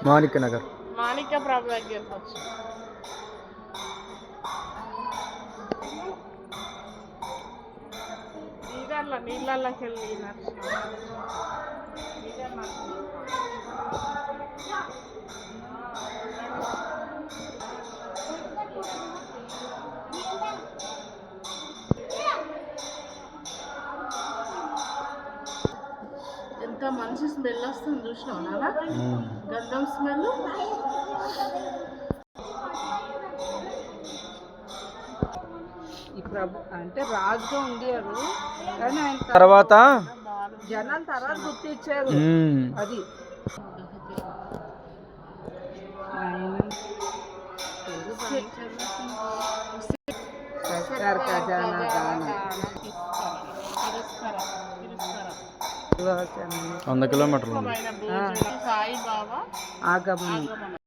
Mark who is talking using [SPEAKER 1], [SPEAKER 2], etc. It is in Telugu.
[SPEAKER 1] మాణిక్య నగర్.
[SPEAKER 2] మాణిక్య ప్రభు దగ్గరకు వచ్చి నీళ్ళకి వెళ్ళి ఎంత మంచి స్మెల్ వస్తుంది చూసినావు నాన్న, గంధం స్మెల్.
[SPEAKER 3] ఈ ప్రభు అంటే రాజుగా ఉండేవారు కానీ ఆయన
[SPEAKER 1] తర్వాత
[SPEAKER 3] జనాల తర్వాత గుర్తించారు. అది ఖజానా
[SPEAKER 1] 100 కిలోమీటర్లు
[SPEAKER 2] సాయిబాబా
[SPEAKER 3] ఆగమనం.